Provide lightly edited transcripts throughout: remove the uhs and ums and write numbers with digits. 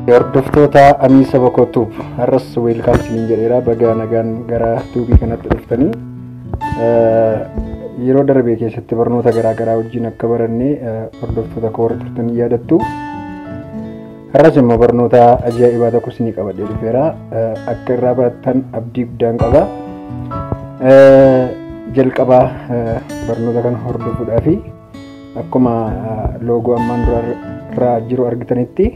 Hordoftoota Amii Saba Kootuuf har'as weelkaam isiniin jedheera. Baga nagaan gara tuubii kanatti dhuftanii yeroo darbe keessatti barnoota garaa garaa wajjin akka baranne hordoftoota koo warra turtanii yaadattu. Har'as immoo barnoota ajaa'ibaa tokko isinii qabadhee dhufeera. Akka irraa barattan abdii guddaan qaba. Jalqabaa barnoota kana hordofuudhaafi akkuma loogoo ammaan dura jiru argitanitti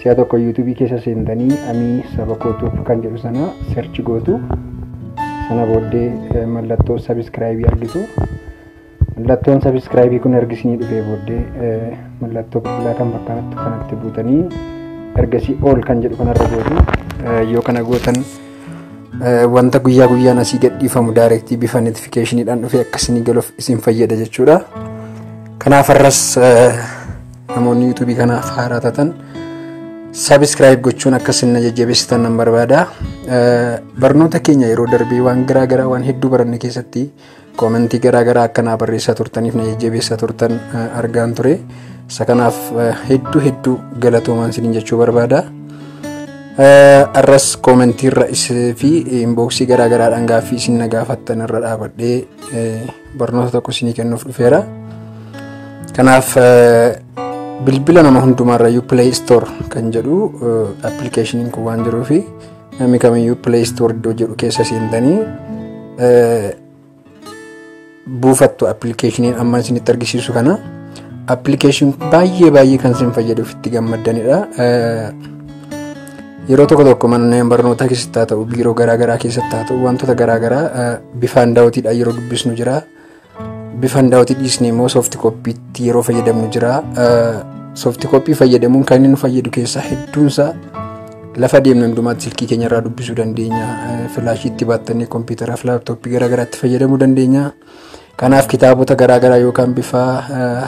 si'a tokko YouTube keessa seentanii Amii Saba Kootuuf kan jedhu sana search gootu. Sana booddee mallattoo subscribe argitu. Mallattoon subscribe kun argisinii dhufee booddee mallattoo bilbilaa kan fakkaatu kanatti buutanii ergasii all kan jedhu kanarra gootu. Yoo kana gootan wanta guyyaa guyyaan asii gadhiifamu directly bifa notificationiidhaan dhufee akkasii galuuf isin fayyada jechuudha. Kanaaf har'as namoonni YouTube kanaaf haaraa taatan subscribe gochuun akkasiin jajjabeessitan nan barbaada. Barnoota keenya yeroo darbii waan garaa garaa waan hedduu baranne keessatti koomentii garaa garaa akkanaa barreessaa turtaniif na jajjabeessaa turtan argaan ture. Isa kanaaf hedduu galatoomaa isiniin jechuu barbaada. Har'as koomentii irra fi inboxii garaa garaadhaan gaaffii isin na gaafattan irra dhaabadhee barnoota tokko isinii kennuuf dhufeera. Kanaaf bilbila nama hundumaarrayyuu Play Store kan jedhu appilikeeshiniin kun waan jiruufi namni kamiyyuu Play Store iddoo jedhu keessa seentanii buufattu appilikeeshiniin amma isinitti argisiisu kana. Appilikeeshin baay'ee kan isin fayyaduuf itti gammaddanidha. Yeroo tokko manneen barnootaa keessatti haa ta'u biiroo garaa garaa keessatti haa ta'u wantoota garaa garaa bifaan daawwitiidhaan yeroo dubbisnu jira. Bifaan daawwitii dhiisnee immoo soofti koppiitti yeroo fayyadamnu jira. Soofti koppii fayyadamuun kan inni nu fayyadu keessaa hedduunsaa lafa deemnu hundumaatti silkii keenya irraa dubbisuu dandeenya. Filaashiitti baattanii kompiitaraaf laaptooppii garaa garaatti fayyadamuu dandeenya. Kanaaf kitaabota garaa garaa yookaan bifa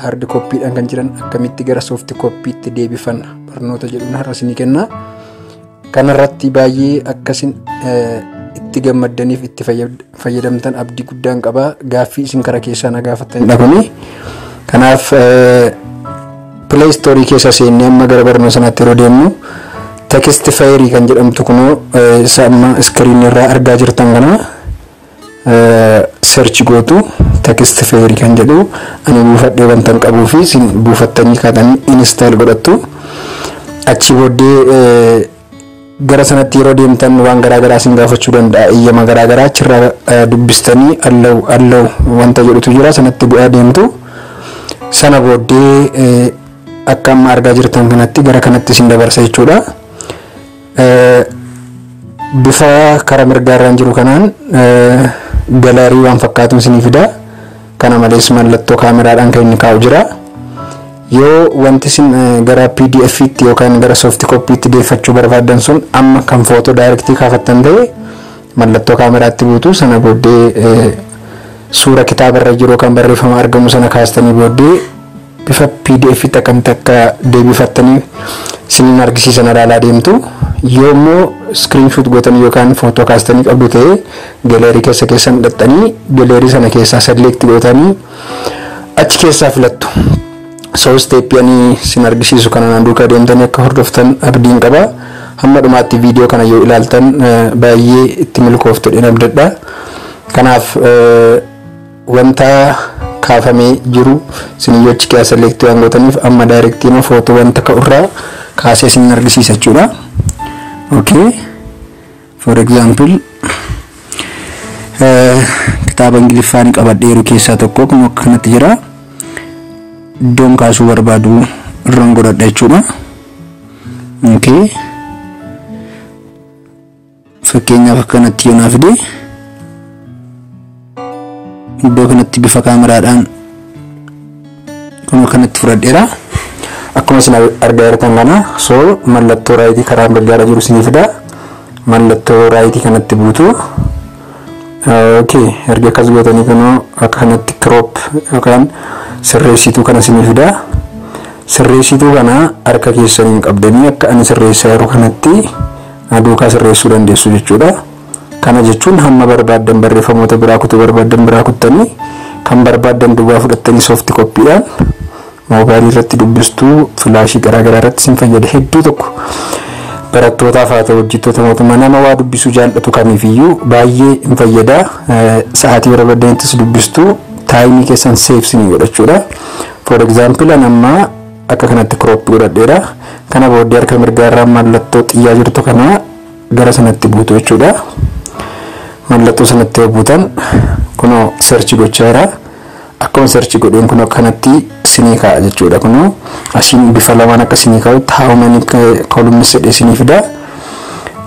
hard koppiidhaan kan jiran akkamitti gara soofti koppiitti deebifan barnoota jedhuun har'as ni kenna. Kanarratti baay'ee akkasin itti gammaddaniif itti fayyadamtan abdii guddaan qaba. Gaaffii isin karaa keessaa na gaafattanidha kuni. Kanaaf Play Store keessa seennee amma gara barnoota sanaatti yeroo deemnu Textfire kan jedhamtu kunoo isa amma screen irraa argaa jirtan kana search gootu. Textfire kan jedhu ani buufadhee wantan qabuu fi isin buufattanii kaatanii install godhattu. Achi booddee gara sanatti yeroo deemtan waan garaa garaa isin gaafachuu danda'a. Iyyama garaa garaa achirraa dubbistanii allow wanta jedhutu jira sanatti bu'aa deemtu. Sana booddee akka amma argaa jirtan kanatti gara kanatti isin dabarsa jechuudha. Bifa karaa mirgaarraan jiru kanaan galaarii waan fakkaatuun isinii fida. Kana malees mallattoo kaameraadhaan kan inni kaa'u jira. Yoo wanti isin gara PDF'tti yookaan gara soft copy'tti deeffachuu barbaadan sun amma kan footoo directly kaafattan ta'e mallattoo kaameraatti buutu. Sana booddee suura kitaabarra jiru kan barreeffama argamu sana kaastanii booddee bifa PDF'tti akkamitti akka deebifattanii isiniin argisiisan ilaalaa deemtu. Yoo immoo screenshot gootanii yookaan footoo kaastanii qabdu ta'e galeerii keessan hidhattanii galeerii sana keessaa select gootanii achi keessaa filattu. So step yani isin argisiisu kana duukaa deemtanii akka hordoftan abdiin qaba. Hamma dhumaatti viidiyoo kana yoo ilaaltan baay'ee itti milkooftu jedheen abdadha. Kanaaf wanta kaafamee jiru isin yoo achi keessaa select waan gootaniif amma directly ma footoo wanta ka'urraa kaasee isin argisiisa jechuudha. Okay. For example kitaaba Ingiliffaan qabadheeru keessaa tokko kun akkanatti jira. Iddoon kaasuu barbaadu irraan godhadha jechuudha. Okay. Fakkeenyaaf akkanatti yoo naa fide iddoo kanatti bifa kaameraadhaan kun akkanatti fudhadheera. Akkuma isin argaa jirtan kana so mallattoo raayitii karaa mirgaarra jiru isinii fida. Mallattoo raayitii kanatti buutu. Okay. Erga akkas gootanii kunoo akka kanatti crop yookaan sirreessituu kana isinii fida. Sirreessituu kana harka keessaniin qabdanii akka ani sirreessaa jiru kanatti duukaa sirreessuu dandeessu jechuudha. Kana jechuun hamma barbaadan barreeffamoota biraa kutuu barbaadan biraa kuttanii kan barbaadan duwwaa fudhattanii soft copy'dhaan moobaayilii irratti dubbistu filaashii garaagaraa irratti sin fayyada hedduu tokko barattootaaf haa ta'u hojjettoota mootummaa nama waa dubbisuu jaallatu kamiifiyyuu baay'ee hin fayyada. Sa'aatii barbaaddanittis dubbistu taayimii keessan seef sin godhachuudha. For example amma akka kanatti crop godhadheera. Kana booddee harka mirgaarraa mallattoo xiyyaa jirtu kana gara sanatti buutu jechuudha. Mallattoo sanatti yoo buutan kunoo search gochaa jira. Akkuma search godheen kunoo kanatti sinii kaa'a jechuudha. Kunoo asiin bifa lamaan akka sinii kaa'utti haa'umanii kolumni sadii sinii fida.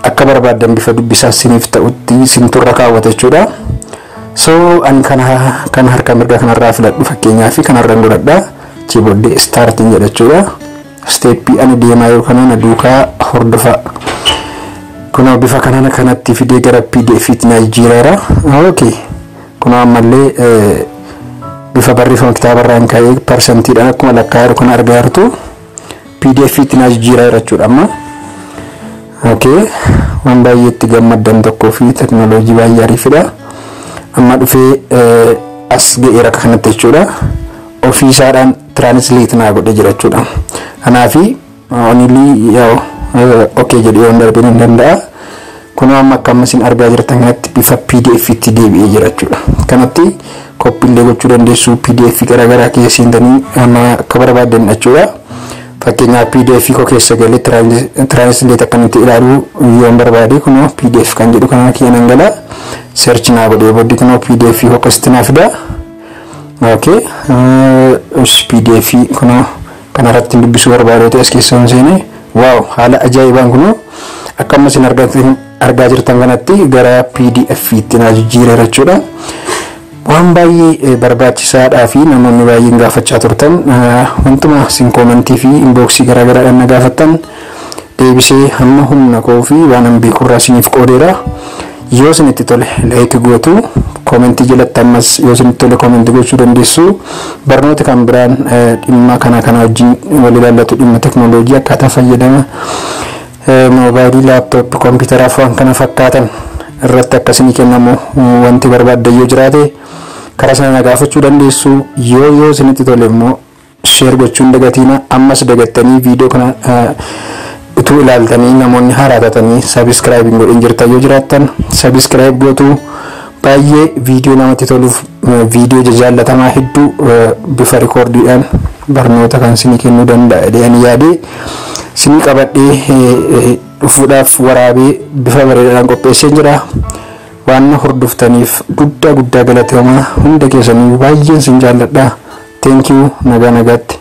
Akka barbaaddan bifa dubbisaa siniif ta'utti sinturra kaawwata jechuudha. So an kana harka mirgaa kanarraa filadhu fakkeenyaaf kanarraan godhadha. Achii booddee starting jedha jechuudha. Steppii ani deemaa jiru kana na duukaa hordofa. Kunoo bifa kanatti fidee gara PDFitti na jijjiireera. Okay. Kunoo ammallee bifa barreeffama kitaabarraan ka'ee persentiidhaan akkuma lakkaa'eeru kan argaa jirtu PDFitti na jijjiireera jechuudha amma. Okay. Waan baay'ee itti gammaddan tokkoo fi teknooloojii baay'ee ariifidha. Amma dhufee as ga'eera kanatti jechuudha. Ofiisaadhaan translate naa godhe jira jechuudha. Kanaafi only yoo okay jedhee waan darbee hin danda'a. Kun amma akkam isin argaa jirtan kanatti bifa PDF itti deebi'ee jira jechuudha. Kanatti koppiilee gochuu dandeessu PDF garaagaraa keessa seentanii amma akka barbaaddan jechuudha. Fakkeenyaaf PDF koo keessa galee translate akkanatti ilaaluu yoo barbaade kunoo PDF kan jedhu kana keenan gala search naa godhee booddee kunoo PDF koo akkasitti naa fida. Okay. PDF kunoo kanarratti dubbisuu barbaadoote as keessan seene waaw haala ajaa'ibaan kunoo akkam isin argaa jirtan kanatti gara PDF itti na jijjiireera jechuudha. Waan baay'ee barbaachisaadhaa fi namoonni baay'een gaafachaa turtan wantuma isin koomentii fi inboxii garaagaraadhaan na gaafattan deebisee hamma humna koo fi waan beekurraa isiniif qoodeera. Yoo isinitti tole like gootu komentii jalatti ammas yoo isinitti tole komentii gochuu dandeessu. Barnoota kan biraan dhimma kana wajjin wal ilaallatu dhimma teknooloojii akkaataa fayyadama moobaayilii laaptooppii kompiitaraa fi waan kana fakkaatan irratti akkasii kennamu wanti barbaaddan yoo jiraate karaa sana gaafachuu dandeessu. Yoo isinitti tole immoo share gochuun dagatiina ammas dagattanii viidiyoo kana utuu ilaaltanii namoonni haaraa taatanii subscribe godhin jirtan yoo jiraattan subscribe gootu baay'ee viidiyoo namatti toluuf viidiyoo jaallatamaa hedduu bifa rekoordiidhaan barnoota kan isinii kennuu danda'a jedhanii yaadee isinii qabadhee dhufuudhaaf waraabee bifa bareedaadhaan qopheessee jira. Waan hordoftaniif guddaa galateeffamaa hunda keessanii baay'een isin jaalladha. Thank you. Nagaatti.